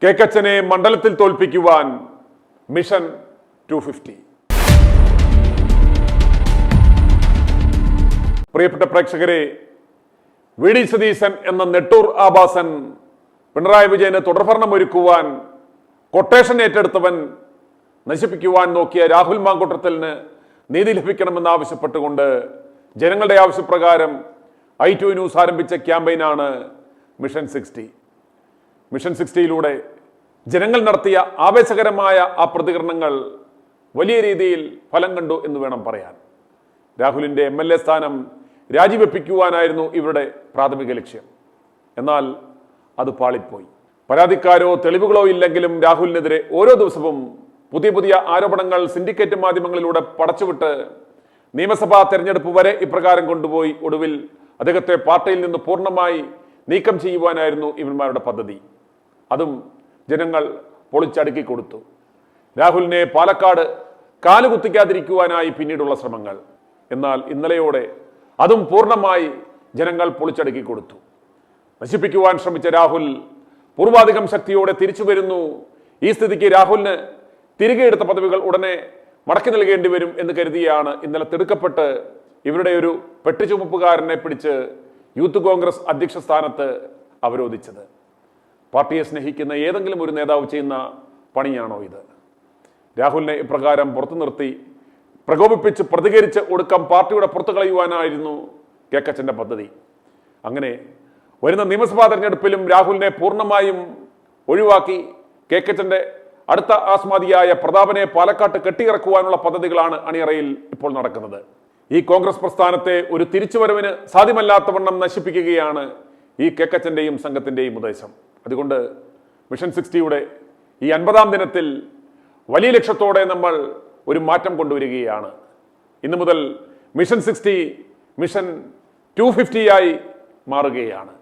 കേക്കച്ചനെ മണ്ഡലത്തിൽ തോൽപ്പിക്കുവാൻ മിഷൻ 250. പ്രിയപ്പെട്ട പ്രേക്ഷകരെ, വി ഡി സതീശൻ എന്ന നെട്ടൂർ ആഭാസൻ പിണറായി വിജയന് തുടർഭരണം ഒരുക്കുവാൻ കൊട്ടേഷൻ ഏറ്റെടുത്തവൻ നശിപ്പിക്കുവാൻ നോക്കിയ രാഹുൽ മാങ്കൂട്ടത്തിലിന് നീതി ലഭിക്കണമെന്ന് ആവശ്യപ്പെട്ടുകൊണ്ട് ജനങ്ങളുടെ ആവശ്യപ്രകാരം i2 ന്യൂസ് ആരംഭിച്ച ക്യാമ്പയിനാണ് മിഷൻ 60. മിഷൻ 60യിലൂടെ ജനങ്ങൾ നടത്തിയ ആവേശകരമായ ആ പ്രതികരണങ്ങൾ വലിയ രീതിയിൽ ഫലം കണ്ടു എന്ന് വേണം പറയാൻ. രാഹുലിൻ്റെ MLA സ്ഥാനം രാജിവെപ്പിക്കുവാനായിരുന്നു ഇവരുടെ പ്രാഥമിക ലക്ഷ്യം. എന്നാൽ അത് പാളിപ്പോയി. പരാതിക്കാരോ തെളിവുകളോ ഇല്ലെങ്കിലും രാഹുലിനെതിരെ ഓരോ ദിവസവും പുതിയ പുതിയ ആരോപണങ്ങൾ സിൻഡിക്കേറ്റ് മാധ്യമങ്ങളിലൂടെ പടച്ചുവിട്ട് നിയമസഭാ തെരഞ്ഞെടുപ്പ് വരെ ഇപ്രകാരം കൊണ്ടുപോയി ഒടുവിൽ അദ്ദേഹത്തെ പാർട്ടിയിൽ നിന്ന് പൂർണ്ണമായി നീക്കം ചെയ്യുവാനായിരുന്നു ഇവന്മാരുടെ പദ്ധതി. അതും ജനങ്ങൾ പൊളിച്ചടുക്കി കൊടുത്തു. രാഹുലിനെ പാലക്കാട് കാലുകുത്തിക്കാതിരിക്കുവാനായി പിന്നീടുള്ള ശ്രമങ്ങൾ. എന്നാൽ ഇന്നലെയോടെ അതും പൂർണ്ണമായി ജനങ്ങൾ പൊളിച്ചടുക്കി കൊടുത്തു. നശിപ്പിക്കുവാൻ ശ്രമിച്ച രാഹുൽ പൂർവാധികം ശക്തിയോടെ തിരിച്ചു വരുന്നു. ഈ സ്ഥിതിക്ക് രാഹുലിന് തിരികെ എടുത്ത പദവികൾ ഉടനെ മടക്കി നൽകേണ്ടി വരും എന്ന് കരുതിയാണ് ഇന്നലെ തിടുക്കപ്പെട്ട് ഇവരുടെ ഒരു പെട്ടുചുമപ്പുകാരനെ പിടിച്ച് യൂത്ത് കോൺഗ്രസ് അധ്യക്ഷ സ്ഥാനത്ത് അവരോധിച്ചത്. പാർട്ടിയെ സ്നേഹിക്കുന്ന ഏതെങ്കിലും ഒരു നേതാവ് ചെയ്യുന്ന പണിയാണോ ഇത്? രാഹുലിനെ ഇപ്രകാരം പുറത്തു നിർത്തി പ്രകോപിപ്പിച്ച് പ്രതികരിച്ച് ഒടുക്കം പാർട്ടിയുടെ പുറത്തു കളയുവാനായിരുന്നു കേക്കച്ചന്റെ പദ്ധതി. അങ്ങനെ വരുന്ന നിയമസഭാ തെരഞ്ഞെടുപ്പിലും രാഹുലിനെ പൂർണ്ണമായും ഒഴിവാക്കി കേക്കച്ചന്റെ അടുത്ത ആസ്മാദിയായ പ്രതാപനെ പാലക്കാട്ട് കെട്ടിയിറക്കുവാനുള്ള പദ്ധതികളാണ് അണിയറയിൽ ഇപ്പോൾ നടക്കുന്നത്. ഈ കോൺഗ്രസ് പ്രസ്ഥാനത്തെ ഒരു തിരിച്ചുവരവിന് സാധ്യമല്ലാത്തവണ്ണം നശിപ്പിക്കുകയാണ് ഈ കേക്കച്ചന്റെയും സംഘത്തിന്റെയും ഉദ്ദേശം. അതുകൊണ്ട് മിഷൻ 60യുടെ ഈ 50ാം ദിനത്തിൽ വലിയ ലക്ഷ്യത്തോടെ നമ്മൾ ഒരു മാറ്റം കൊണ്ടുവരികയാണ്. ഇന്നു മുതൽ മിഷൻ 60 മിഷൻ 250 മാറുകയാണ്.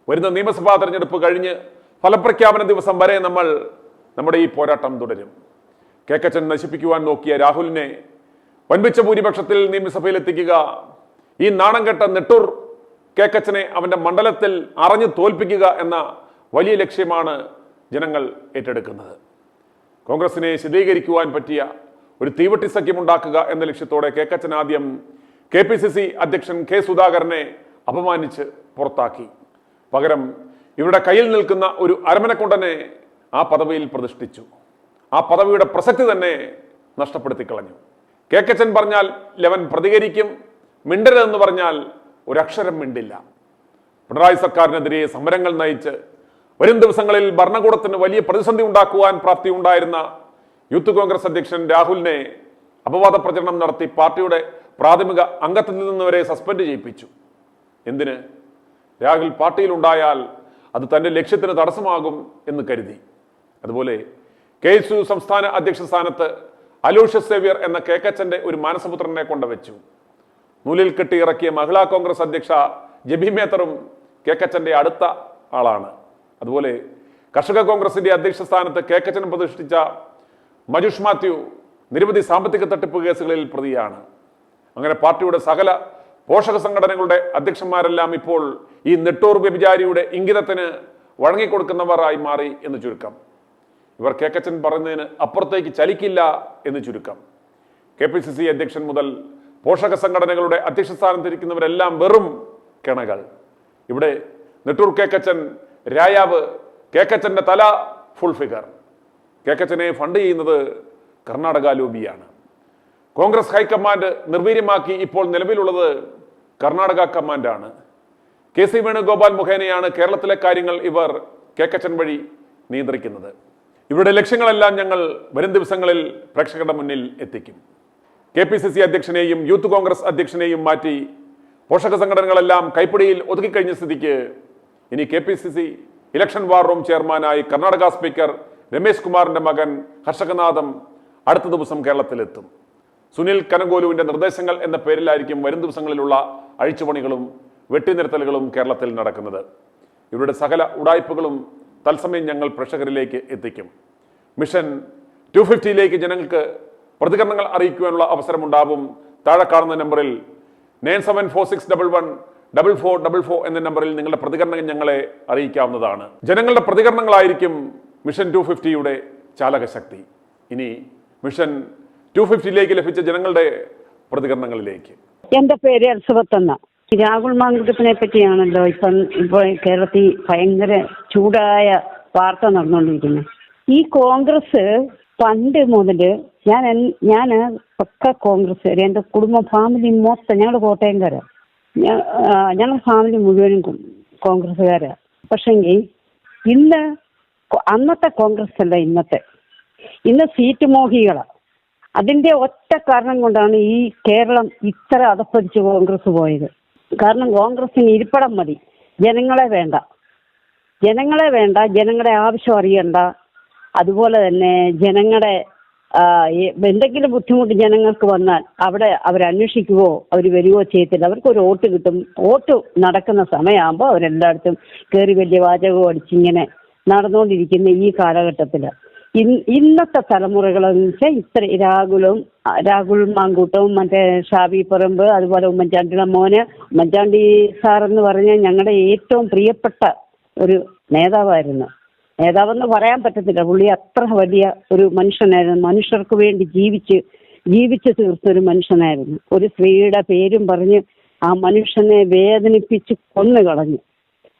വരുന്ന നിയമസഭാ തെരഞ്ഞെടുപ്പ് കഴിഞ്ഞ് ഫലപ്രഖ്യാപന ദിവസം വരെ നമ്മൾ നമ്മുടെ ഈ പോരാട്ടം തുടരും. കേക്കച്ചൻ നശിപ്പിക്കുവാൻ നോക്കിയ രാഹുലിനെ വൻപിച്ച ഭൂരിപക്ഷത്തിൽ നിയമസഭയിൽ എത്തിക്കുക, ഈ നാണം കെട്ട നെട്ടൂർ കേക്കച്ചനെ അവന്റെ മണ്ഡലത്തിൽ അറിഞ്ഞു തോൽപ്പിക്കുക എന്ന വലിയ ലക്ഷ്യമാണ് ജനങ്ങൾ ഏറ്റെടുക്കുന്നത്. കോൺഗ്രസിനെ ശിഥീകരിക്കുവാൻ പറ്റിയ ഒരു തീവട്ടി സഖ്യമുണ്ടാക്കുക എന്ന ലക്ഷ്യത്തോടെ കേക്കച്ചൻ ആദ്യം KPCC അധ്യക്ഷൻ K സുധാകരനെ അപമാനിച്ച് പുറത്താക്കി. പകരം ഇവരുടെ കയ്യിൽ നിൽക്കുന്ന ഒരു അരമനക്കൊണ്ടനെ ആ പദവിയിൽ പ്രതിഷ്ഠിച്ചു. ആ പദവിയുടെ പ്രസക്തി തന്നെ നഷ്ടപ്പെടുത്തി കളഞ്ഞു. കേക്കച്ചൻ പറഞ്ഞാൽ ലെവൻ പ്രതികരിക്കും, മിണ്ടരുതെന്ന് പറഞ്ഞാൽ ഒരക്ഷരം മിണ്ടില്ല. പിണറായി സർക്കാരിനെതിരെ സമരങ്ങൾ നയിച്ച് വരും ദിവസങ്ങളിൽ ഭരണകൂടത്തിന് വലിയ പ്രതിസന്ധി ഉണ്ടാക്കുവാൻ പ്രാപ്തി ഉണ്ടായിരുന്ന യൂത്ത് കോൺഗ്രസ് അധ്യക്ഷൻ രാഹുലിനെ അപവാദ പ്രചരണം നടത്തി പാർട്ടിയുടെ പ്രാഥമിക അംഗത്തിൽ നിന്ന് വരെ സസ്പെൻഡ് ചെയ്യിപ്പിച്ചു. എന്തിന്? രാഹുൽ പാർട്ടിയിലുണ്ടായാൽ അത് തന്റെ ലക്ഷ്യത്തിന് തടസ്സമാകും എന്ന് കരുതി. അതുപോലെ KSU സംസ്ഥാന അധ്യക്ഷ സ്ഥാനത്ത് അലോഷ്യസ് സേവ്യർ എന്ന കേക്കച്ചന്റെ ഒരു മാനസപുത്രനെ കൊണ്ടുവച്ചു. നൂലിൽ കെട്ടി ഇറക്കിയ മഹിളാ കോൺഗ്രസ് അധ്യക്ഷ ജബി മേത്തറും കേക്കച്ചന്റെ അടുത്ത ആളാണ്. അതുപോലെ കർഷക കോൺഗ്രസിന്റെ അധ്യക്ഷ സ്ഥാനത്ത് കേക്കച്ചൻ പ്രതിഷ്ഠിച്ച മജുഷ് മാത്യു നിരവധി സാമ്പത്തിക തട്ടിപ്പ് കേസുകളിൽ പ്രതിയാണ്. അങ്ങനെ പാർട്ടിയുടെ സകല പോഷക സംഘടനകളുടെ അധ്യക്ഷന്മാരെല്ലാം ഇപ്പോൾ ഈ നെട്ടൂർ വ്യഭിചാരിയുടെ ഇംഗിതത്തിന് വഴങ്ങിക്കൊടുക്കുന്നവരായി മാറി എന്ന് ചുരുക്കം. ഇവർ കേക്കച്ചൻ പറയുന്നതിന് അപ്പുറത്തേക്ക് ചലിക്കില്ല എന്ന് ചുരുക്കം. KPCC അധ്യക്ഷൻ മുതൽ പോഷക സംഘടനകളുടെ അധ്യക്ഷ സ്ഥാനത്തിരിക്കുന്നവരെല്ലാം വെറും കിണകൾ. ഇവിടെ നെട്ടൂർ കേക്കച്ചൻ രായാവ്, കേക്കച്ചന്റെ തല ഫുൾ ഫിഗർ. കേക്കച്ചനെ ഫണ്ട് ചെയ്യുന്നത് കർണാടക ലോബിയാണ്. കോൺഗ്രസ് ഹൈക്കമാൻഡ് നിർവീര്യമാക്കി ഇപ്പോൾ നിലവിലുള്ളത് കർണാടക കമാൻഡാണ്. KC വേണുഗോപാൽ മുഖേനയാണ് കേരളത്തിലെ കാര്യങ്ങൾ ഇവർ കേക്കച്ചൻ വഴി നിയന്ത്രിക്കുന്നത്. ഇവരുടെ ലക്ഷ്യങ്ങളെല്ലാം ഞങ്ങൾ വരും ദിവസങ്ങളിൽ പ്രേക്ഷകരുടെ മുന്നിൽ എത്തിക്കും. KPCC അധ്യക്ഷനെയും യൂത്ത് കോൺഗ്രസ് അധ്യക്ഷനെയും മാറ്റി പോഷക സംഘടനകളെല്ലാം കൈപ്പിടിയിൽ ഒതുക്കിക്കഴിഞ്ഞ സ്ഥിതിക്ക് ഇനി KPCC ഇലക്ഷൻ വാർ റൂം ചെയർമാനായി കർണാടക സ്പീക്കർ രമേശ് കുമാറിന്റെ മകൻ ഹർഷകനാഥം അടുത്ത ദിവസം കേരളത്തിലെത്തും. സുനിൽ കനഗോലുവിന്റെ നിർദ്ദേശങ്ങൾ എന്ന പേരിലായിരിക്കും വരും ദിവസങ്ങളിലുള്ള അഴിച്ചുപണികളും വെട്ടിനിർത്തലുകളും കേരളത്തിൽ നടക്കുന്നത്. ഇവരുടെ സകല ഉടായ്പകളും തത്സമയം ഞങ്ങൾ പ്രേക്ഷകരിലേക്ക് എത്തിക്കും. മിഷൻ 250 ജനങ്ങൾക്ക് പ്രതികരണങ്ങൾ അറിയിക്കുവാനുള്ള അവസരമുണ്ടാവും. താഴെ കാണുന്ന നമ്പറിൽ 9746114444 എന്ന നമ്പറിൽ നിങ്ങളുടെ പ്രതികരണങ്ങൾ ഞങ്ങളെ അറിയിക്കാവുന്നതാണ്. ജനങ്ങളുടെ പ്രതികരണങ്ങളായിരിക്കും മിഷൻ 250യുടെ ചാലകശക്തി. ഇനി മിഷൻ 250യിലേക്ക് ലഭിച്ച ജനങ്ങളുടെ പ്രതികരണങ്ങളിലേക്ക്. എൻ്റെ പേര് എലിസബത്ത് എന്ന. രാഹുൽ മാങ്കുട്ടത്തിനെ പറ്റിയാണല്ലോ ഇപ്പോൾ കേരളത്തിൽ ഭയങ്കര ചൂടായ വാർത്ത നടന്നുകൊണ്ടിരിക്കുന്നത്. ഈ കോൺഗ്രസ് പണ്ട് മുതൽ ഞാൻ പക്ക കോൺഗ്രസ്സുകാർ, എൻ്റെ കുടുംബ ഫാമിലി മൊത്തം, ഞങ്ങൾ കോട്ടയംകാരാണ്, ഞങ്ങളുടെ ഫാമിലി മുഴുവനും കോൺഗ്രസ്സുകാരാണ്. പക്ഷെങ്കിൽ ഇന്ന് അന്നത്തെ കോൺഗ്രസ് അല്ല ഇന്ന് സീറ്റ് മോഹികളാണ്. അതിൻ്റെ ഒറ്റ കാരണം കൊണ്ടാണ് ഈ കേരളം ഇത്ര അധപ്പതിച്ച് കോൺഗ്രസ് പോയത്. കാരണം കോൺഗ്രസിന് ഇരിപ്പിടം മതി, ജനങ്ങളെ വേണ്ട, ജനങ്ങളുടെ ആവശ്യം അറിയണ്ട. അതുപോലെ തന്നെ ജനങ്ങളുടെ എന്തെങ്കിലും ബുദ്ധിമുട്ട് ജനങ്ങൾക്ക് വന്നാൽ അവിടെ അവരന്വേഷിക്കുകയോ അവർ വരികയോ ചെയ്യത്തില്ല. അവർക്കൊരു വോട്ട് കിട്ടും. വോട്ട് നടക്കുന്ന സമയമാകുമ്പോൾ അവരെല്ലായിടത്തും കയറി വലിയ വാചകവും അടിച്ചിങ്ങനെ നടന്നുകൊണ്ടിരിക്കുന്ന ഈ കാലഘട്ടത്തിൽ ഇന്നത്തെ തലമുറകളെന്ന് വെച്ചാൽ ഇത്ര രാഹുൽ മാങ്കൂട്ടവും മറ്റേ ഷാബി പറമ്പ്, അതുപോലെ ഉമ്മൻചാണ്ടിയുടെ മോന്, ഉമ്മൻചാണ്ടി സാറെന്ന് പറഞ്ഞാൽ ഞങ്ങളുടെ ഏറ്റവും പ്രിയപ്പെട്ട ഒരു നേതാവായിരുന്നു. നേതാവെന്ന് പറയാൻ പറ്റത്തില്ല, പുള്ളി അത്ര വലിയ ഒരു മനുഷ്യനായിരുന്നു. മനുഷ്യർക്ക് വേണ്ടി ജീവിച്ച് തീർത്തൊരു മനുഷ്യനായിരുന്നു. ഒരു സ്ത്രീയുടെ പേരും പറഞ്ഞ് ആ മനുഷ്യനെ വേദനിപ്പിച്ച് കൊന്നു കളഞ്ഞു.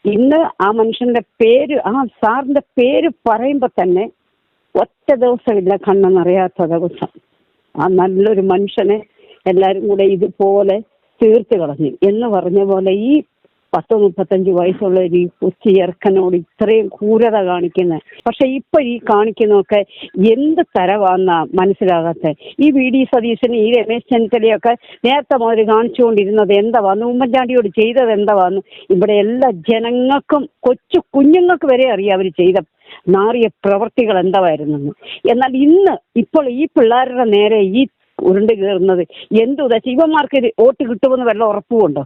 ഇന്ന് ആ മനുഷ്യന്റെ പേര്, ആ സാറിന്റെ പേര് പറയുമ്പോൾ തന്നെ ഒറ്റ ദിവസമില്ല കണ്ണെന്നറിയാത്ത ദിവസം. ആ നല്ലൊരു മനുഷ്യനെ എല്ലാവരും കൂടെ ഇതുപോലെ തീർത്ത് കളഞ്ഞു എന്ന് പറഞ്ഞ പോലെ ഈ 30-35 വയസ്സുള്ള ഒരു കൊച്ചു ചെറുക്കനോട് ഇത്രയും ക്രൂരത കാണിക്കുന്നത്. പക്ഷെ ഇപ്പൊ ഈ കാണിക്കുന്നതൊക്കെ എന്ത് തരവാന്നാ മനസ്സിലാകാത്ത. ഈ വി ഡി സതീശന്, ഈ രമേശ് ചെന്നിത്തലയൊക്കെ നേരത്തെ മുതൽ കാണിച്ചുകൊണ്ടിരുന്നത് എന്താവാന്ന്, ഉമ്മൻചാണ്ടിയോട് ചെയ്തത് എന്താവാന്ന് ഇവിടെ എല്ലാ ജനങ്ങൾക്കും കൊച്ചു കുഞ്ഞുങ്ങൾക്ക് വരെ അറിയാം അവർ ചെയ്ത നാറിയ പ്രവർത്തികൾ എന്താവായിരുന്നെന്ന്. എന്നാൽ ഇപ്പോൾ ഈ പിള്ളേരുടെ നേരെ ഈ ഉരുണ്ട് കയറുന്നത് എന്തുദ്ദേശം? ഇവന്മാർക്ക് വോട്ട് കിട്ടുമെന്ന് വല്ല ഉറപ്പുമുണ്ടോ?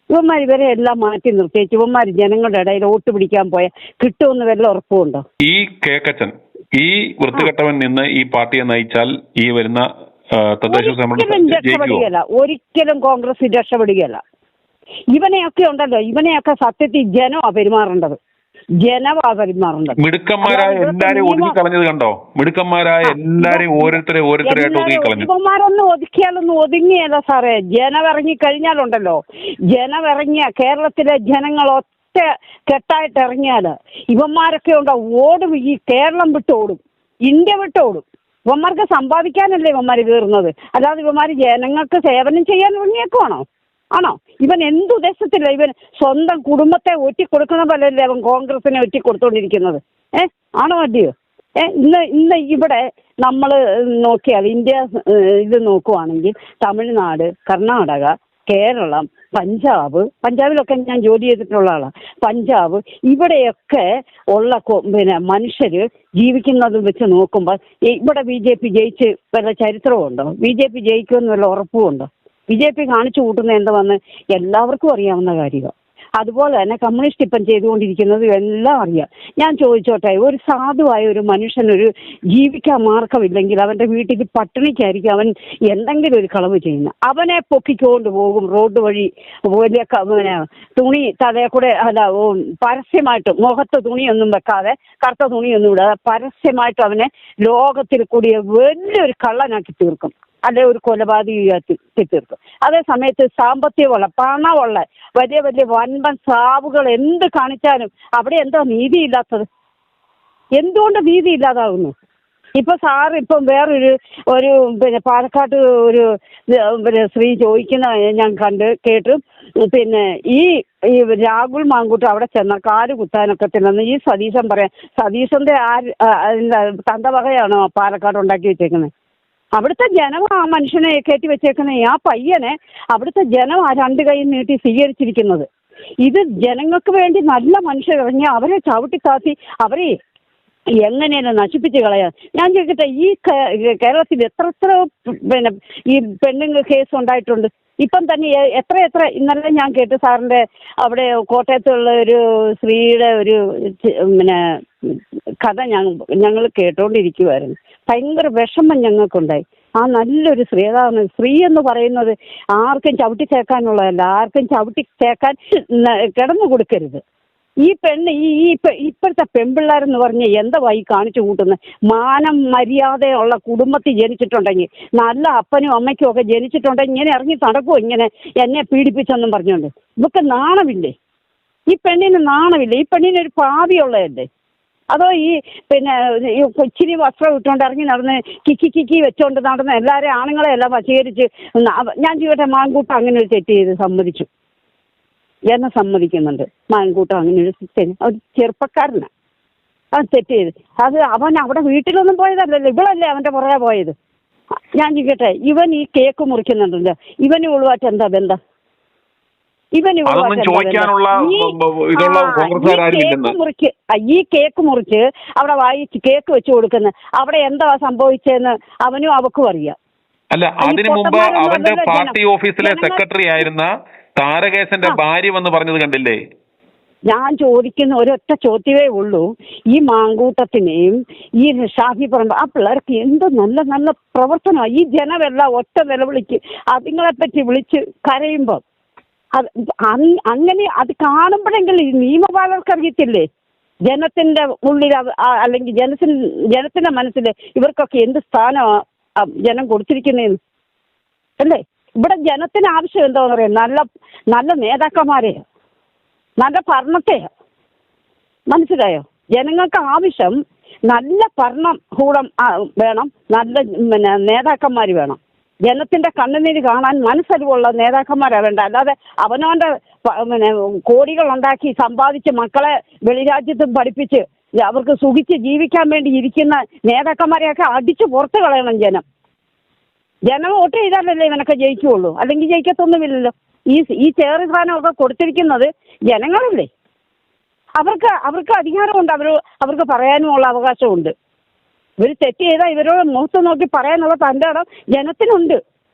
ഇവന്മാർ ഇവരെ എല്ലാം മാറ്റി നിർത്തിയേച്ച് ഇവന്മാർ ജനങ്ങളുടെ ഇടയിൽ വോട്ട് പിടിക്കാൻ പോയാൽ കിട്ടുമെന്ന് വല്ല ഉറപ്പുമുണ്ടോ? ഈ കേക്കച്ചൻ, ഈ വൃത്തികെട്ടവൻ നിന്ന് ഈ പാർട്ടിയെ നയിച്ചാൽ ഈ വരുന്ന ഒരിക്കലും കോൺഗ്രസ് രക്ഷപ്പെടുകയല്ല. ഇവനെയൊക്കെ ഉണ്ടല്ലോ, ഇവനെയൊക്കെ സത്യത്തിൽ ജനമാ പെരുമാറേണ്ടത്. മിടുക്കന്മാരായ എല്ലാരെയും ഒതുക്കി കളഞ്ഞത് കണ്ടോ? മിടുക്കന്മാരായ എല്ലാരെയും ഓരോരുത്തരായിട്ട് ഒതുക്കി കളഞ്ഞു. ഇവന്മാരൊന്നും ഒതുക്കിയാലൊന്നും ഒതുങ്ങിയല്ല സാറേ. ജനമിറങ്ങിക്കഴിഞ്ഞാലുണ്ടല്ലോ, കേരളത്തിലെ ജനങ്ങൾ ഒറ്റ കെട്ടായിട്ട് ഇറങ്ങിയാല് ഇവന്മാരൊക്കെ ഉണ്ടോ ഓടും. ഈ കേരളം വിട്ടോടും, ഇന്ത്യ വിട്ടോടും. ഇവന്മാർക്ക് സമ്പാദിക്കാനല്ലേ ഇവന്മാർ കയറുന്നത്, അല്ലാതെ ഇവന്മാർ ജനങ്ങൾക്ക് സേവനം ചെയ്യാൻ ഇറങ്ങിയേക്കുവാണോ? ആണോ? ഇവൻ എന്തുദ്ദേശത്തില്ല? ഇവൻ സ്വന്തം കുടുംബത്തെ ഒറ്റിക്കൊടുക്കുന്ന പോലെയല്ലേ അവൻ കോൺഗ്രസിനെ ഒറ്റിക്കൊടുത്തോണ്ടിരിക്കുന്നത്? ആണോ അല്ലയോ? ഇന്ന് ഇവിടെ നമ്മൾ നോക്കിയാൽ ഇന്ത്യ ഇത് നോക്കുവാണെങ്കിൽ തമിഴ്നാട്, കർണാടക, കേരളം, പഞ്ചാബിലൊക്കെ ഞാൻ ജോലി ചെയ്തിട്ടുള്ള ആളാണ്. പഞ്ചാബ്, ഇവിടെയൊക്കെ ഉള്ള മനുഷ്യര് ജീവിക്കുന്നത് വെച്ച് നോക്കുമ്പോൾ ഇവിടെ BJP ജയിച്ച് വല്ല ചരിത്രമുണ്ടോ? BJP ജയിക്കുമെന്ന് വല്ല ഉറപ്പുമുണ്ടോ? BJP കാണിച്ചു കൂട്ടുന്ന എന്താണെന്ന് എല്ലാവർക്കും അറിയാവുന്ന കാര്യമാണ്. അതുപോലെ തന്നെ കമ്മ്യൂണിസ്റ്റ് ഇപ്പം ചെയ്തുകൊണ്ടിരിക്കുന്നത് എല്ലാം അറിയാം. ഞാൻ ചോദിച്ചോട്ടെ, ഒരു സാധുവായ ഒരു മനുഷ്യനൊരു ജീവിക്കാൻ മാർഗമില്ലെങ്കിൽ അവൻ്റെ വീട്ടിൽ പട്ടിണിക്കായിരിക്കും അവൻ എന്തെങ്കിലും ഒരു കളവ് ചെയ്യുന്നത്. അവനെ പൊക്കിക്കൊണ്ട് പോകും റോഡ് വഴി, വലിയ തുണി തലയിൽ കൂടെ, പരസ്യമായിട്ട് മുഖത്ത് തുണിയൊന്നും വെക്കാതെ, കറുത്ത തുണിയൊന്നും ഇടാതെ പരസ്യമായിട്ട് അവനെ ലോകത്തിൽ കൂടിയ വലിയൊരു കള്ളനാക്കി തീർക്കും, അല്ലെ ഒരു കൊലപാതകയാക്കി തീർക്കും. അതേ സമയത്ത് സാമ്പത്തികമുള്ള, പണമുള്ള വലിയ വൻപൻ സാവുകൾ എന്ത് കാണിച്ചാലും അവിടെ എന്താ നീതിയില്ലാത്തത്? എന്തുകൊണ്ട് നീതി ഇല്ലാതാകുന്നു? ഇപ്പൊ സാർ ഇപ്പം വേറൊരു പാലക്കാട്ട് ഒരു സ്ത്രീ ചോദിക്കുന്ന ഞാൻ കേട്ടു. ഈ രാഹുൽ മാങ്കൂട്ട് അവിടെ ചെന്ന കാല് കുത്താനൊക്കെ തിന്നു. ഈ സതീശൻ പറയാം, സതീശന്റെ തന്തവകയാണോ പാലക്കാട് ഉണ്ടാക്കി വെച്ചേക്കുന്നത്? അവിടുത്തെ ജനം ആ മനുഷ്യനെ കയറ്റി വെച്ചേക്കുന്ന ആ പയ്യനെ അവിടുത്തെ ജനം ആ രണ്ട് കൈ നീട്ടി സ്വീകരിച്ചിരിക്കുന്നത്. ഇത് ജനങ്ങൾക്ക് വേണ്ടി നല്ല മനുഷ്യരിറങ്ങി അവരെ ചവിട്ടിത്താത്തി അവരെ എങ്ങനെയാണ് നശിപ്പിച്ച് കളയാൻ? ഞാൻ ചോദിക്കട്ടെ, ഈ കേരളത്തിൽ എത്ര ഈ പെണ്ണുങ്ങൾ കേസ് ഉണ്ടായിട്ടുണ്ട്? ഇപ്പം തന്നെ എത്ര ഇന്നലെ ഞാൻ കേട്ടു സാറിൻ്റെ അവിടെ കോട്ടയത്തുള്ള ഒരു സ്ത്രീയുടെ ഒരു കഥ ഞങ്ങൾ കേട്ടോണ്ടിരിക്കുമായിരുന്നു. ഭയങ്കര വിഷമം ഞങ്ങൾക്കുണ്ടായി. ആ നല്ലൊരു സ്ത്രീ, അതാണ് സ്ത്രീ എന്ന് പറയുന്നത് ആർക്കും ചവിട്ടി ചേക്കാനുള്ളതല്ല, ആർക്കും ചവിട്ടി ചേക്കാൻ കിടന്നു കൊടുക്കരുത്. ഈ പെണ്ണ് ഇപ്പോഴത്തെ പെൺപിള്ളേരെന്ന് പറഞ്ഞ് എന്താ ഈ കാണിച്ചു കൂട്ടുന്നത്? മാനം മര്യാദയുള്ള കുടുംബത്തിൽ ജനിച്ചിട്ടുണ്ടെങ്കിൽ, നല്ല അപ്പനും അമ്മയ്ക്കും ഒക്കെ ജനിച്ചിട്ടുണ്ടെങ്കിൽ ഇങ്ങനെ ഇറങ്ങി നടക്കുമോ ഇങ്ങനെ എന്നെ പീഡിപ്പിച്ചെന്നും പറഞ്ഞുകൊണ്ട്? ഇവക്ക് നാണമില്ലേ? ഈ പെണ്ണിന് നാണമില്ലേ? ഈ പെണ്ണിനൊരു ഭാവിയുള്ളതല്ലേ? അതോ ഈ പിന്നെ ഇച്ചിരി വസ്ത്രം ഇട്ടുകൊണ്ട് ഇറങ്ങി നടന്ന് കിക്കി വെച്ചുകൊണ്ട് നടന്ന് എല്ലാവരെയും ആണുങ്ങളെ എല്ലാം വശീകരിച്ച് ഞാൻ ചെയ്യട്ടെ, മാൻകൂട്ടം അങ്ങനെ ഒരു തെറ്റ് ചെയ്ത് സമ്മതിച്ചു, എന്നെ സമ്മതിക്കുന്നുണ്ട്. മാൻകൂട്ടം അങ്ങനെ ഒരു ചെറുപ്പക്കാരനാണ്, അത് തെറ്റ് ചെയ്ത്. അത് അവൻ അവിടെ വീട്ടിലൊന്നും പോയതല്ലല്ലോ, ഇവളല്ലേ അവൻ്റെ പുറകെ പോയത്. ഞാൻ ചെയ്യട്ടെ, ഇവൻ ഈ കേക്ക് മുറിക്കുന്നുണ്ടല്ലോ, ഇവന് ഇവളുമായിട്ട് എന്താ ബന്ധം? ഈ കേക്ക് മുറിച്ച് അവിടെ വായിച്ച് കേക്ക് വെച്ച് കൊടുക്കുന്ന അവിടെ എന്താ സംഭവിച്ചതെന്ന് അവനും അവക്കും അറിയാം. അല്ല, അതിനു മുമ്പ് അവന്റെ പാർട്ടി ഓഫീസിലെ സെക്രട്ടറി ആയിരുന്ന താരകേശന്റെ ഭാര്യ വന്ന് പറഞ്ഞത് കണ്ടില്ലേ? ഞാൻ ചോദിക്കുന്ന ഒരൊറ്റ ചോദ്യമേ ഉള്ളൂ, ഈ മാങ്കൂട്ടത്തിനെയും ഈ ഷാഫി പറമ്പ് ആ പിള്ളേർക്ക് എന്ത് നല്ല നല്ല പ്രവർത്തനമാണ്. ഈ ജനമെല്ലാം ഒറ്റ നിലവിളിക്ക് അതുങ്ങളെപ്പറ്റി വിളിച്ച് കരയുമ്പോൾ അത് അങ്ങനെ അത് കാണുമ്പോഴെങ്കിലും ഈ നിയമപാലകർക്ക് അറിയത്തില്ലേ ജനത്തിന്റെ ഉള്ളിൽ അല്ലെങ്കിൽ ജനത്തിന്റെ മനസ്സിൽ ഇവർക്കൊക്കെ എന്ത് സ്ഥാനമാണ് ജനം കൊടുത്തിരിക്കുന്നതെന്ന് അല്ലേ? ഇവിടെ ജനത്തിന് ആവശ്യം എന്താണെന്ന് പറയാം, നല്ല നല്ല നേതാക്കന്മാരെ, നല്ല ഭരണത്തെ. മനസ്സിലായോ? ജനങ്ങൾക്ക് ആവശ്യം നല്ല ഭരണകൂടം വേണം, നല്ല നേതാക്കന്മാർ വേണം. ജനത്തിന്റെ കണ്ണുനീര് കാണാൻ മനസ്സരിവുള്ള നേതാക്കന്മാരാണ് വേണ്ട. അല്ലാതെ അവനവന്റെ കോടികൾ ഉണ്ടാക്കി സമ്പാദിച്ച് മക്കളെ വെളിരാജ്യത്തും പഠിപ്പിച്ച് അവർക്ക് സുഖിച്ച് ജീവിക്കാൻ വേണ്ടി ഇരിക്കുന്ന നേതാക്കന്മാരെയൊക്കെ അടിച്ചു പുറത്ത് കളയണം ജനം. ജനം വോട്ട് ചെയ്താലല്ലേ ഇവനൊക്കെ ജയിക്കുകയുള്ളൂ, അല്ലെങ്കിൽ ജയിക്കത്തൊന്നുമില്ലല്ലോ. ഈ ചേറുസ്ഥാനമൊക്കെ കൊടുത്തിരിക്കുന്നത് ജനങ്ങളല്ലേ. അവർക്ക് അധികാരമുണ്ട്, അവർക്ക് പറയാനുമുള്ള അവകാശമുണ്ട്. ഇവർ തെറ്റ് ചെയ്താൽ ഇവരോട് മുഖത്ത് നോക്കി പറയാനുള്ള തൻ്റെ ഇടം ജനത്തിനുണ്ട്.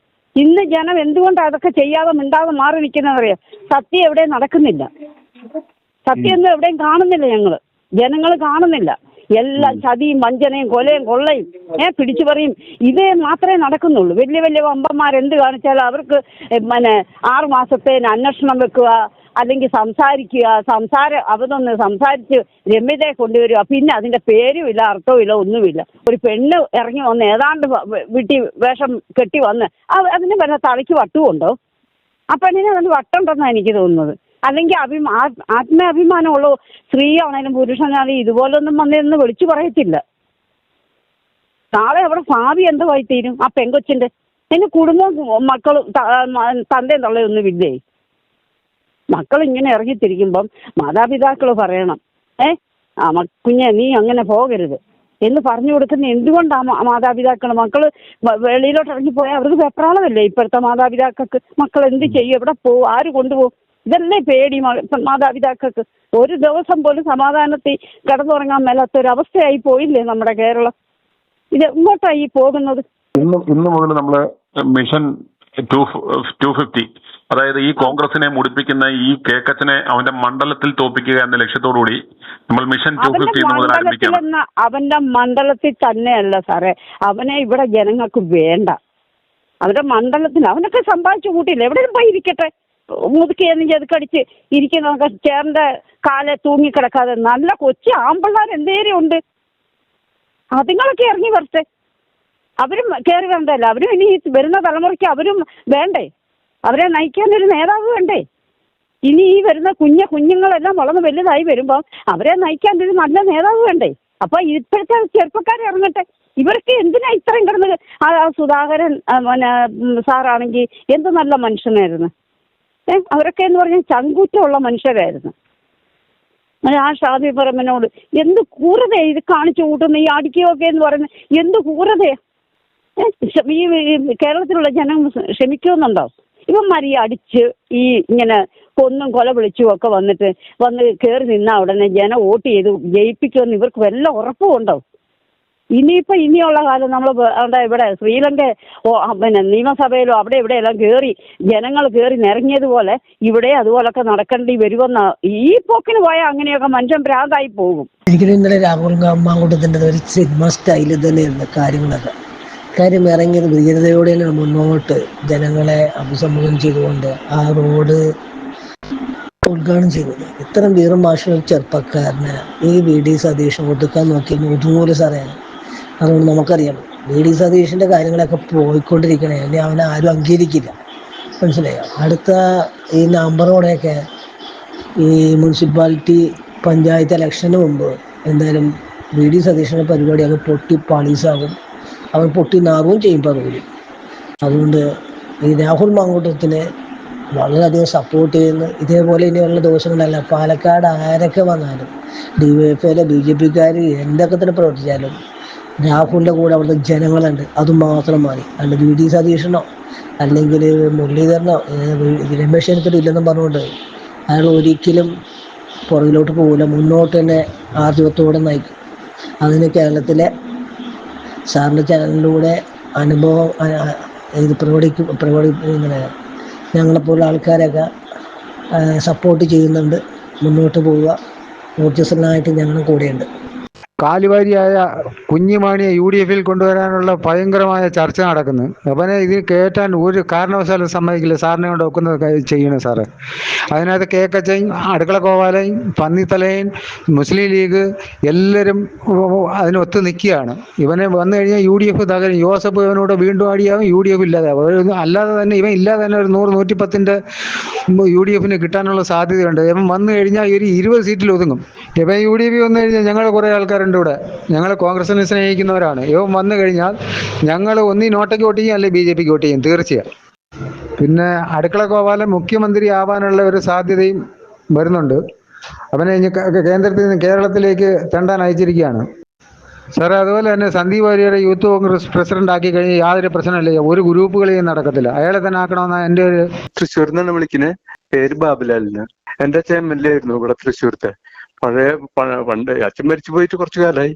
ഇന്ന് ജനം എന്തുകൊണ്ട് അതൊക്കെ ചെയ്യാതെ മിണ്ടാതെ മാറി നിൽക്കുന്നതറിയാം? സത്യം എവിടെയും നടക്കുന്നില്ല, സത്യമൊന്നും എവിടെയും കാണുന്നില്ല. ജനങ്ങൾ കാണുന്നില്ല. എല്ലാം ചതിയും വഞ്ചനയും കൊലയും കൊള്ളയും പിടിച്ചു പറയും, ഇതേ മാത്രമേ നടക്കുന്നുള്ളൂ. വലിയ വലിയ വമ്പന്മാരെന്ത് കാണിച്ചാലും അവർക്ക് 6 മാസത്തേന് അന്വേഷണം വെക്കുക, അല്ലെങ്കിൽ അതൊന്ന് സംസാരിച്ച് രമ്യതയെ കൊണ്ടുവരിക, പിന്നെ അതിന്റെ പേരും ഇല്ല, അർത്ഥവും ഇല്ല, ഒന്നുമില്ല. ഒരു പെണ്ണ് ഇറങ്ങി വന്ന് ഏതാണ്ട് വീട്ടിൽ വേഷം കെട്ടി വന്ന് അതിന് വല്ല തലയ്ക്ക് വട്ടുമുണ്ടോ? ആ പെണ്ണിന് അതിന് വട്ടുണ്ടെന്നാണ് എനിക്ക് തോന്നുന്നത്. അല്ലെങ്കിൽ ആത്മാഭിമാനമുള്ള സ്ത്രീയാണേലും പുരുഷനാണെങ്കിലും ഇതുപോലൊന്നും വന്നതെന്ന് വിളിച്ചു പറയത്തില്ല. നാളെ അവിടെ ഭാവി എന്തുവായി തീരും ആ പെങ്കൊച്ചിന്റെ? അതിന് കുടുംബവും മക്കളും തന്തയും തള്ളയൊന്നും ഇല്ലേ? മക്കൾ ഇങ്ങനെ ഇറങ്ങിത്തിരിക്കുമ്പം മാതാപിതാക്കൾ പറയണം, കുഞ്ഞെ നീ അങ്ങനെ പോകരുത് എന്ന് പറഞ്ഞു കൊടുക്കുന്ന എന്തുകൊണ്ടാണ് മാതാപിതാക്കൾ? മക്കൾ വെളിയിലോട്ട് ഇറങ്ങിപ്പോയാൽ അവർക്ക് വെപ്രാളമല്ലേ ഇപ്പോഴത്തെ മാതാപിതാക്കൾക്ക്? മക്കൾ എന്ത് ചെയ്യും, എവിടെ പോകും, ആര് കൊണ്ടുപോകും? ഇതല്ലേ പേടി മാതാപിതാക്കൾക്ക്. ഒരു ദിവസം പോലും സമാധാനത്തിൽ കിടന്നുറങ്ങാൻ മേലാത്തൊരവസ്ഥയായി പോയില്ലേ നമ്മുടെ കേരളം? ഇത് എങ്ങോട്ടായി പോകുന്നത്? ഇന്ന് മുതൽ നമ്മള് മിഷൻ 250, അതായത് ഈ കോൺഗ്രസിനെ മുടിപ്പിക്കുന്ന ഈ കേക്കച്ചനെ അവന്റെ മണ്ഡലത്തിൽ തോപ്പിക്കുക എന്ന ലക്ഷ്യത്തോടുകൂടി നമ്മൾ മിഷൻ 250 മുതൽ ആരംഭിക്കണം. അവന്റെ മണ്ഡലത്തിൽ തന്നെയല്ല സാറേ, അവനെ ഇവിടെ ജനങ്ങൾക്ക് വേണ്ട. അവന്റെ മണ്ഡലത്തിൽ അവനൊക്കെ സമ്പാദിച്ചു കൂട്ടിയില്ല, എവിടെയും പോയി ഇരിക്കട്ടെ. മുതുക്കിയെന്ന് ചെതുക്കടിച്ച് ഇരിക്കുന്നതൊക്കെ ചേർന്റെ കാലെ തൂങ്ങിക്കിടക്കാതെ നല്ല കൊച്ചു ആമ്പിള്ളാർ എന്തേലും ഉണ്ട്, അതുങ്ങളൊക്കെ ഇറങ്ങി വരട്ടെ. അവരും കയറി വേണ്ടല്ല, അവരും ഇനി വരുന്ന തലമുറയ്ക്ക് അവരും വേണ്ടേ? അവരെ നയിക്കാൻ ഒരു നേതാവ് വേണ്ടേ? ഇനി ഈ വരുന്ന കുഞ്ഞുങ്ങളെല്ലാം വളർന്ന് വലുതായി വരുമ്പോൾ അവരെ നയിക്കാൻ ഒരു നല്ല നേതാവ് വേണ്ടേ? അപ്പൊ ഇപ്പോഴത്തെ ചെറുപ്പക്കാർ ഇറങ്ങട്ടെ. ഇവർക്ക് എന്തിനാ ഇത്രയും കിടന്നത്? സുധാകരൻ സാറാണെങ്കിൽ എന്ത് നല്ല മനുഷ്യനായിരുന്നു. അവരൊക്കെ എന്ന് പറഞ്ഞാൽ ചങ്കൂറ്റമുള്ള മനുഷ്യരായിരുന്നു. ആ ഷാഫി പറമ്പിനോട് എന്ത് ക്രൂരതയാ ഇത് കാണിച്ചു കൂട്ടുന്ന ഈ അടിക്കുകയൊക്കെ എന്ന് പറയുന്നത്, എന്ത് ക്രൂരതയാ! ഈ കേരളത്തിലുള്ള ജനം ക്ഷമിക്കുന്നുണ്ടോ? ഇവന്മാർ ഈ അടിച്ച് ഈ ഇങ്ങനെ കൊന്നും കൊല വിളിച്ചും ഒക്കെ വന്ന് കയറി നിന്നാ ഉടനെ ജനം വോട്ട് ചെയ്ത് ജയിപ്പിക്കുമെന്ന് ഇവർക്ക് വല്ല ഉറപ്പുമുണ്ടോ? ഇനിയുള്ള കാലം നമ്മൾ ഇവിടെ ശ്രീലങ്ക നിയമസഭയിലോ അവിടെ ഇവിടെയെല്ലാം ജനങ്ങൾ കയറി നിറങ്ങിയതുപോലെ ഇവിടെ അതുപോലൊക്കെ നടക്കേണ്ടി വരുമെന്ന ഈ പോക്കിന് പോയാൽ അങ്ങനെയൊക്കെ മനുഷ്യൻ ഭ്രാന്തായി പോകും. എനിക്കൊരു ഇന്നലെ രാഹുൽ മാങ്കൂട്ടത്തിൻ്റെ ഒരു സിനിമ സ്റ്റൈലിൽ തന്നെയായിരുന്നു കാര്യങ്ങളൊക്കെ. കാര്യം ഇറങ്ങിയത് ധീരതയോടെയാണ് മുന്നോട്ട് ജനങ്ങളെ അഭിസംബോധന ചെയ്തുകൊണ്ട് ആ റോഡ് ഉദ്ഘാടനം ചെയ്തത്. ഇത്തരം വീരമാഷുള്ള ചെറുപ്പക്കാരനെ ഈ VD സതീശൻ ഒതുക്കാൻ നോക്കി ഒതുങ്ങൂല സാറേ. അതുകൊണ്ട് നമുക്കറിയാം VD സതീശൻ്റെ കാര്യങ്ങളൊക്കെ പോയിക്കൊണ്ടിരിക്കണേ, ഇനി അവനെ ആരും അംഗീകരിക്കില്ല. മനസ്സിലായോ? അടുത്ത ഈ നവംബറോടെയൊക്കെ ഈ മുനിസിപ്പാലിറ്റി പഞ്ചായത്ത് ഇലക്ഷന് മുമ്പ് എന്തായാലും VD സതീശൻ്റെ പരിപാടി അത് പൊട്ടി പാളീസാകും. അവൻ പൊട്ടി നാറുകയും ചെയ്യും പകുതി. അതുകൊണ്ട് ഈ രാഹുൽ മാങ്കൂട്ടത്തിനെ വളരെയധികം സപ്പോർട്ട് ചെയ്യുന്നു. ഇതേപോലെ ഇനിയുള്ള ദിവസങ്ങളല്ല, പാലക്കാട് ആരൊക്കെ വന്നാലും DYFIയിലെ BJPക്കാർ എന്തൊക്കെ തന്നെ പ്രവർത്തിച്ചാലും രാഹുലിൻ്റെ കൂടെ അവിടുത്തെ ജനങ്ങളുണ്ട്. അതുമാത്രം മതി. അല്ല VD സതീശനോ അല്ലെങ്കിൽ മുരളീധരനോ രമേശ് ചെന്നിത്തല ഇല്ലെന്നും പറഞ്ഞുകൊണ്ട് അയാൾ ഒരിക്കലും പുറകിലോട്ട് പോകില്ല, മുന്നോട്ട് തന്നെ ആർജവത്തോടെ നയിക്കും. അതിന് കേരളത്തിലെ സാറിൻ്റെ ചാനലിലൂടെ അനുഭവം ഇത് ഇങ്ങനെ ഞങ്ങളെപ്പോലുള്ള ആൾക്കാരൊക്കെ സപ്പോർട്ട് ചെയ്യുന്നുണ്ട്. മുന്നോട്ട് പോവുക. ഊർജ്ജസ്വലനായിട്ട് ഞങ്ങളും കൂടെയുണ്ട്. കാലുവാരിയായ കുഞ്ഞിമാണിയെ UDFിൽ കൊണ്ടുവരാനുള്ള ഭയങ്കരമായ ചർച്ച നടക്കുന്നു. അവനെ ഇതിൽ കയറ്റാൻ ഒരു കാരണവശാലും സമ്മതിക്കില്ല. സാറിനെ കൊണ്ട് ഒക്കുന്നത് ചെയ്യണം സാറ്. അതിനകത്ത് കേക്കച്ചൻ, അടുക്കള ഗോപാലൻ, പന്നിത്തലയൻ, മുസ്ലിം ലീഗ് എല്ലാവരും അതിനൊത്ത് നിൽക്കുകയാണ്. ഇവനെ വന്നു കഴിഞ്ഞാൽ UDF തകരും. ജോസഫ് ഇവനോട് വീണ്ടും അടിയാവും, UDF ഇല്ലാതാവും. അല്ലാതെ തന്നെ ഇവൻ ഇല്ലാതെ തന്നെ ഒരു 100-110 UDFിന് കിട്ടാനുള്ള സാധ്യതയുണ്ട്. ഇവൻ വന്നു കഴിഞ്ഞാൽ ഒരു 20 സീറ്റിൽ ഒതുങ്ങും. ഇവൻ UDF വന്നു കഴിഞ്ഞാൽ ഞങ്ങൾ കുറേ ആൾക്കാരുണ്ട് ഇവിടെ. ഞങ്ങൾ കോൺഗ്രസിനെ സ്നേഹിക്കുന്നവരാണ്. ഇവൻ വന്നു കഴിഞ്ഞാൽ ഞങ്ങൾ ഒന്നീ നോട്ടയ്ക്ക് വോട്ട് ചെയ്യും, അല്ലെങ്കിൽ BJPക്ക് വോട്ട് ചെയ്യും തീർച്ചയായും. പിന്നെ അടുക്കള ഗോപാലൻ മുഖ്യമന്ത്രി ആവാനുള്ള ഒരു സാധ്യതയും വരുന്നുണ്ട്. അവനെ കേന്ദ്രത്തിൽ നിന്ന് കേരളത്തിലേക്ക് തെണ്ടാൻ അയച്ചിരിക്കുകയാണ് സാറേ. അതുപോലെ തന്നെ സന്ദീപ് വാര്യരെ യൂത്ത് കോൺഗ്രസ് പ്രസിഡന്റ് ആക്കി കഴിഞ്ഞാൽ യാതൊരു പ്രശ്നമില്ല. ഒരു ഗ്രൂപ്പുകളെയും നടക്കത്തില്ല. അയാളെ തന്നെ ആക്കണമെന്നാണ് എൻ്റെ ഒരു. തൃശ്ശൂരിൽ നിന്നാണ് വിളിക്കുന്നത്. പേര് ബാബുലാലിന്. എൻ്റെ അച്ഛൻ MLA ആയിരുന്നു ഇവിടെ തൃശ്ശൂരത്തെ. പണ്ട് അച്ഛൻ മരിച്ചു പോയിട്ട് കുറച്ചു കാലമായി.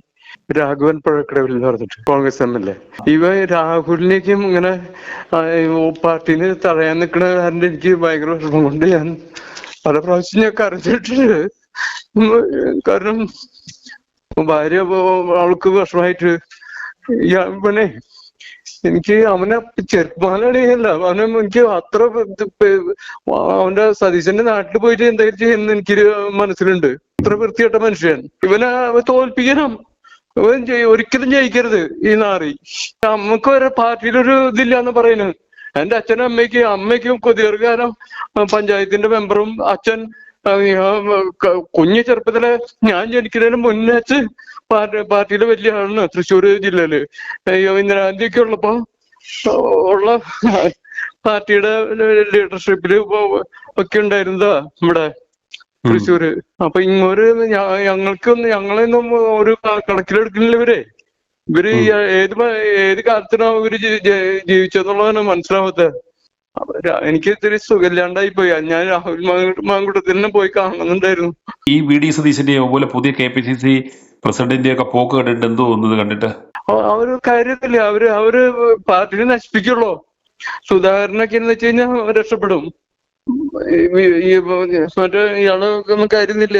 രാഘവൻ പുഴക്കടവിൽ എന്ന് പറഞ്ഞിട്ട് കോൺഗ്രസ് MLA. ഇവ രാഹുലിനേക്കും ഇങ്ങനെ പാർട്ടിന് തടയാൻ നിൽക്കുന്ന കാരണം എനിക്ക് ഭയങ്കര വിഷമം കൊണ്ട് ഞാൻ പല പ്രാവശ്യം ഞാൻ കരഞ്ഞിട്ടുണ്ട്. കാരണം ഭാര്യ അവൾക്ക് വിഷമായിട്ട് ഇവനെ എനിക്ക് അവനെ ചെറുപ്പമാനല്ല അവനെ എനിക്ക് അത്ര അവന്റെ സതീശന്റെ നാട്ടിൽ പോയിട്ട് എന്തായാലും ചെയ്യുന്ന എനിക്കൊരു മനസ്സിലുണ്ട്. അത്ര വൃത്തികെട്ട മനുഷ്യൻ. ഇവനെ തോൽപ്പിക്കണം. ഇവൻ ഒരിക്കലും ജയിക്കരുത് ഈ നാറി. നമുക്ക് ഒരു പാർട്ടിയിലൊരു ഇതില്ലാന്ന് പറയുന്നത്. എന്റെ അച്ഛനും അമ്മയ്ക്കും ദീർഘകാലം പഞ്ചായത്തിന്റെ മെമ്പറും അച്ഛൻ കുഞ്ഞു ചെറുപ്പത്തിലെ ഞാൻ ജനിക്കുന്നതിന് മുന്നേ അച്ഛൻ പാർട്ടിയിലെ വലിയ ആളാണ് തൃശ്ശൂർ ജില്ലയില്. ഇന്ദിരാഗാന്ധിയൊക്കെ ഉള്ളപ്പോ ഉള്ള പാർട്ടിയുടെ ലീഡർഷിപ്പില് ഒക്കെ ഉണ്ടായിരുന്നതാ ഇവിടെ തൃശ്ശൂര്. അപ്പൊ ഇങ്ങോട്ട് ഞങ്ങളെയൊന്നും ഒരു കണക്കിലെടുക്കുന്നില്ല ഇവര് ഏത് കാലത്തിനാ ഇവര് ജീവിച്ചെന്നുള്ളതാണ് മനസ്സിലാവാത്തത്. എനിക്ക് ഇത്തിരി സുഖമില്ലാണ്ടായി പോയി. ഞാൻ രാഹുൽ മാങ്കൂട്ടത്തിനെ പോയി കാണുന്നുണ്ടായിരുന്നു. ഈ VD സതീശന്റെ അതുപോലെ പുതിയ KPCC പ്രസിഡന്റിന്റെ ഒക്കെ പോക്ക് കണ്ടിട്ട് എന്തോ തോന്നുന്നത് കണ്ടിട്ട്? അവര് കാര്യത്തില്ല. അവര് പാർട്ടിനെ നശിപ്പിക്കുള്ളൂ. സുധാകരനൊക്കെ എന്ന് വെച്ച് കഴിഞ്ഞാൽ രക്ഷപ്പെടും. മറ്റേ ഇയാളൊന്നും കാര്യമില്ല.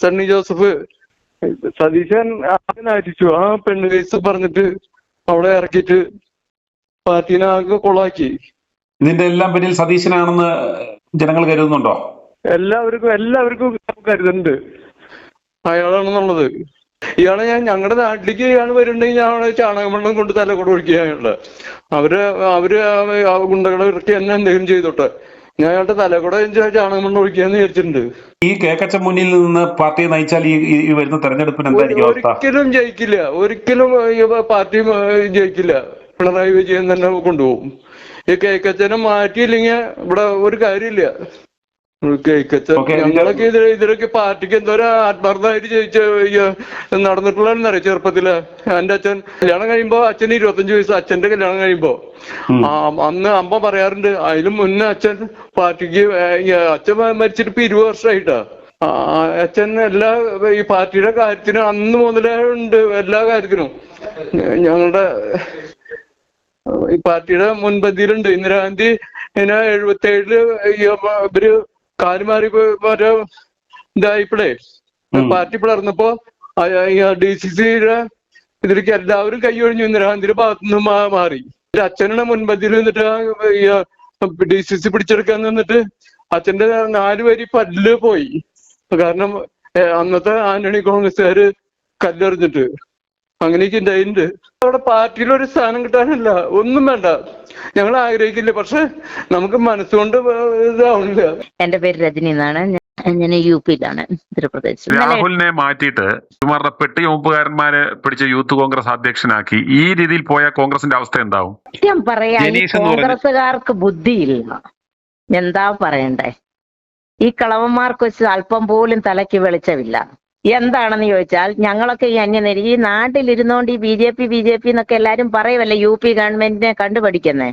സണ്ണി ജോസഫ് സതീശൻ ആറ്റിച്ചു. ആ പെണ്ണ് കേസ് പറഞ്ഞിട്ട് അവിടെ ഇറക്കിയിട്ട് പാർട്ടീനെ ആകെ കൊളാക്കി. ഇതിന്റെ എല്ലാം പിന്നിൽ സതീശനാണെന്ന് ജനങ്ങൾ കരുതുന്നുണ്ടോ? എല്ലാവർക്കും കരുതുന്നുണ്ട് അയാളാണെന്നുള്ളത്. ഇയാളെ ഞങ്ങളുടെ നാട്ടിലേക്ക് ഇയാൾ വരുന്നുണ്ടെങ്കിൽ ഞാൻ ചാണകമണ്ണം കൊണ്ട് തലക്കൂടെ ഒഴിക്കുകയാണുള്ളത്. അവര് ഗുണ്ടകളെ ഇറക്കി എന്നെ എന്തെങ്കിലും ചെയ്തോട്ടെ, ഞാൻ അയാളുടെ തലക്കൂടെ ചാണകമണ്ണം ഒഴിക്കാന്ന് വിചാരിച്ചിട്ടുണ്ട്. ഈ കേക്കച്ച മുന്നിൽ നിന്ന് പാർട്ടിയെ നയിച്ചാൽ ഈ വരുന്ന തെരഞ്ഞെടുപ്പിന് എന്തായിരിക്കും അവസ്ഥ? ഒരിക്കലും ജയിക്കില്ല. ഒരിക്കലും പാർട്ടി ജയിക്കില്ല. പിണറായി വിജയൻ തന്നെ കൊണ്ടുപോകും. ഈ കേക്കച്ചനെ മാറ്റിയില്ലെങ്കിൽ ഇവിടെ ഒരു കാര്യമില്ല. ഞങ്ങളൊക്കെ ഇതിലൊക്കെ പാർട്ടിക്ക് എന്തോരം ആത്മാർത്ഥമായിട്ട് നടന്നിട്ടുള്ളതെന്നറിയാം. ചെറുപ്പത്തില് എന്റെ അച്ഛൻ കല്യാണം കഴിയുമ്പോ അച്ഛന് 25 വയസ്സ്. അച്ഛന്റെ കല്യാണം കഴിയുമ്പോ അന്ന് അമ്മ പറയാറുണ്ട്, അതിലും മുന്നേ അച്ഛൻ പാർട്ടിക്ക് അച്ഛൻ മരിച്ചിട്ട് ഇപ്പൊ 20 വർഷമായിട്ടാ. അച്ഛൻ ഈ പാർട്ടിയുടെ കാര്യത്തിനും അന്ന് മുതലേ ഉണ്ട്. എല്ലാ കാര്യത്തിനും ഞങ്ങളുടെ ഈ പാർട്ടിയുടെ മുൻപന്തിയിലുണ്ട്. ഇന്ദിരാഗാന്ധി 77 ഇവര് കാലുമാറി മറ്റേ ഇതായിപ്പോഴേ പാർട്ടി പിളർന്നപ്പോ DCCയുടെ ഇതിലേക്ക് എല്ലാവരും കൈയൊഴിഞ്ഞു. ഇന്ദിരാഗാന്ധിയുടെ ഭാഗത്തുനിന്ന് മാറി. അച്ഛനാണ് മുൻപന്തിയിൽ നിന്നിട്ട് DCC പിടിച്ചെടുക്കാൻ നിന്നിട്ട് അച്ഛന്റെ 4 വരി പല്ല് പോയി. കാരണം അന്നത്തെ ആന്റണി കോൺഗ്രസ്സുകാര് കല്ലെറിഞ്ഞിട്ട് അങ്ങനെയൊക്കെ ഉണ്ടായിട്ടുണ്ട്. അവിടെ പാർട്ടിയിലൊരു സ്ഥാനം കിട്ടാനല്ല, ഒന്നും വേണ്ട, ഞങ്ങൾ ആഗ്രഹിക്കില്ല. പക്ഷെ നമുക്ക് മനസ്സുകൊണ്ട് ഇതാവണില്ല. എന്റെ പേര് രജനി എന്നാണ്. ഞാൻ യുപിയിലാണ്, ഉത്തർപ്രദേശിൽ. രാഹുലിനെ മാറ്റിയിട്ട് ഇവരുടെ പെട്ടി വകുപ്പുകാരന്മാരെ പിടിച്ച് യൂത്ത് കോൺഗ്രസ് അധ്യക്ഷനാക്കി. ഈ രീതിയിൽ പോയ കോൺഗ്രസിന്റെ അവസ്ഥ എന്താവും? സത്യം പറയാ, ഈ ജനീഷ് എന്ന് പറഞ്ഞ- കോൺഗ്രസ്സുകാർക്ക് ബുദ്ധിയില്ല. എന്താ പറയണ്ടേ? ഈ കളവന്മാർക്ക് വെച്ച് അല്പം പോലും തലയ്ക്ക് വെളിച്ചമില്ല. എന്താണെന്ന് ചോദിച്ചാൽ, ഞങ്ങളൊക്കെ ഈ അന്യനേരി ഈ നാട്ടിലിരുന്നോണ്ട് ഈ ബി ജെ പി എന്നൊക്കെ എല്ലാരും പറയുമല്ലേ, UP ഗവൺമെന്റിനെ കണ്ടുപഠിക്കുന്നേ.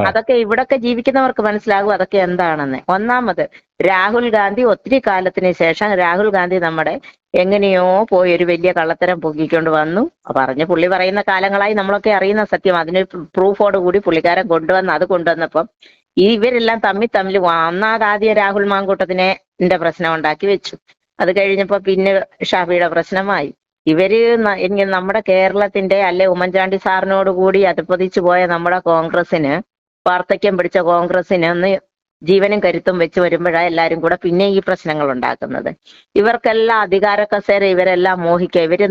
അതൊക്കെ ഇവിടൊക്കെ ജീവിക്കുന്നവർക്ക് മനസ്സിലാകും അതൊക്കെ എന്താണെന്ന്. ഒന്നാമത്, രാഹുൽ ഗാന്ധി ഒത്തിരി കാലത്തിന് ശേഷം രാഹുൽ ഗാന്ധി നമ്മുടെ എങ്ങനെയോ പോയി ഒരു വലിയ കള്ളത്തരം പൊക്കിക്കൊണ്ട് വന്നു. പുള്ളി പറയുന്ന കാലങ്ങളായി നമ്മളൊക്കെ അറിയുന്ന സത്യം. അതിന് പ്രൂഫോട് കൂടി പുള്ളിക്കാരൻ കൊണ്ടുവന്നപ്പം ഇവരെല്ലാം തമ്മിൽ ഒന്നാമതാദ്യം രാഹുൽ മാങ്കൂട്ടത്തിനെ പ്രശ്നം ഉണ്ടാക്കി വെച്ചു. അത് കഴിഞ്ഞപ്പോ പിന്നെ ഷാഫിയുടെ പ്രശ്നമായി. ഇവര് നമ്മുടെ കേരളത്തിന്റെ അല്ലെ ഉമ്മൻചാണ്ടി സാറിനോട് കൂടി അധപ്പതിച്ചു പോയ നമ്മുടെ കോൺഗ്രസിന്, വാർദ്ധക്യം പിടിച്ച കോൺഗ്രസിന് ഒന്ന് ജീവനും കരുത്തും വെച്ച് വരുമ്പോഴാണ് എല്ലാരും കൂടെ പിന്നെ ഈ പ്രശ്നങ്ങൾ ഉണ്ടാക്കുന്നത്. ഇവർക്കെല്ലാം അധികാര കസേര ഇവരെല്ലാം മോഹിക്കുക. ഇവര്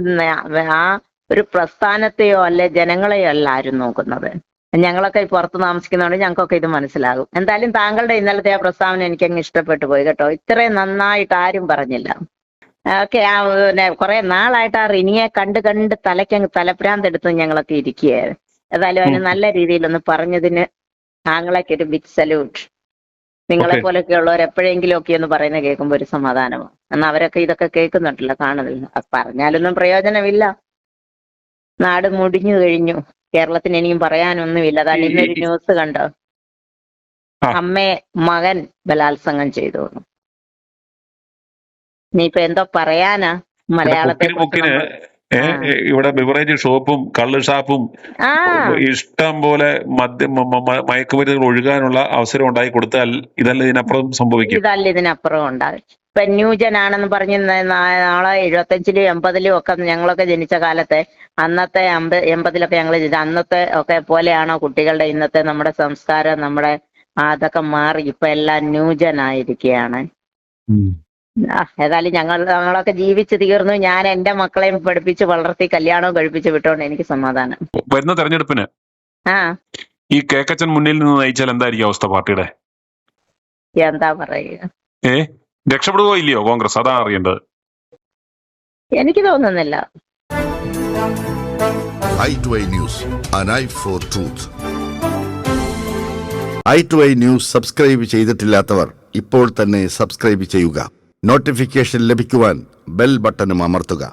ആ ഒരു പ്രസ്ഥാനത്തെയോ അല്ലെ ജനങ്ങളെയോ അല്ല ആരും നോക്കുന്നത്. ഞങ്ങളൊക്കെ പുറത്ത് താമസിക്കുന്നതുകൊണ്ട് ഞങ്ങൾക്കൊക്കെ ഇത് മനസ്സിലാകും. എന്തായാലും താങ്കളുടെ ഇന്നലത്തെ ആ പ്രസ്താവന എനിക്കങ്ങ് ഇഷ്ടപ്പെട്ടു പോയി കേട്ടോ. ഇത്രയും നന്നായിട്ട് ആരും പറഞ്ഞില്ല. ഓക്കെ, കുറെ നാളായിട്ട് ആ റിനിയെ കണ്ട് തലഭ്രാന്തെടുത്ത് ഞങ്ങളൊക്കെ ഇരിക്കുകയായിരുന്നു. ഏതായാലും അതിന് നല്ല രീതിയിലൊന്ന് പറഞ്ഞതിന് താങ്കളൊക്കെ ഒരു ബിഗ് സല്യൂട്ട്. നിങ്ങളെ പോലൊക്കെ ഉള്ളവർ എപ്പോഴെങ്കിലും ഒക്കെ ഒന്ന് പറയുന്നത് കേൾക്കുമ്പോൾ ഒരു സമാധാനമാണ്. എന്നാൽ അവരൊക്കെ ഇതൊക്കെ കേൾക്കുന്നുണ്ടല്ലോ, കാണുന്നില്ല. പറഞ്ഞാലൊന്നും പ്രയോജനമില്ല. നാട് മുടിഞ്ഞു കഴിഞ്ഞു. കേരളത്തിന് ഇനിയും പറയാനൊന്നുമില്ല. അതാണ് ഇന്നൊരു ന്യൂസ് കണ്ടോ, അമ്മയെ മകൻ ബലാത്സംഗം ചെയ്തു. ഇനിയിപ്പൊ എന്തോ പറയാനാ മലയാളത്തെ ഇവിടെ ബിവറേജ് ഷോപ്പും കള്ള് ഷാപ്പും ഇഷ്ടം പോലെ മയക്കുമരുന്നുകൾ ഒഴുകാനുള്ള അവസരം ഉണ്ടായി കൊടുത്താൽ ഇതല്ല ഇതിനപ്പുറം സംഭവിക്കും. ഇതല്ല ഇതിനപ്പുറം ഉണ്ടാകും. ഇപ്പൊ ന്യൂജനാണെന്ന് പറഞ്ഞ് നാളെ 75-ലും 80-ലും ഒക്കെ ഞങ്ങളൊക്കെ ജനിച്ച കാലത്തെ, അന്നത്തെ 80-ലൊക്കെ ഞങ്ങൾ ജനിച്ച അന്നത്തെ ഒക്കെ പോലെയാണോ കുട്ടികളുടെ ഇന്നത്തെ നമ്മുടെ സംസ്കാരം? നമ്മുടെ അതൊക്കെ മാറി ഇപ്പൊ എല്ലാം ന്യൂജനായിരിക്കുകയാണ്. ഏതായാലും ഞങ്ങളൊക്കെ ജീവിച്ച് തീർന്നു. ഞാൻ എന്റെ മക്കളെയും പഠിപ്പിച്ച് വളർത്തി കല്യാണവും കഴിപ്പിച്ച് വിട്ടോണ്ട് എനിക്ക് സമാധാനം. വരുന്ന തെരഞ്ഞെടുപ്പിന് ഈ കേക്കച്ചൻ മുന്നിൽ നിന്ന് നയിച്ചാൽ എന്തായിരിക്കും അവസ്ഥ പാർട്ടിയുടെ? എന്താ പറയുക, രക്ഷപ്പെടുകയോ ഇല്ലയോ കോൺഗ്രസ്? അതാണ് അറിയേണ്ടത്. എനിക്ക് തോന്നുന്നില്ല. i2i News, an eye for truth. i2i News subscribe ചെയ്തിട്ടില്ലാത്തവർ ഇപ്പോൾ തന്നെ സബ്സ്ക്രൈബ് ചെയ്യുക. നോട്ടിഫിക്കേഷൻ ലഭിക്കുവാൻ ബെൽ ബട്ടണും അമർത്തുക.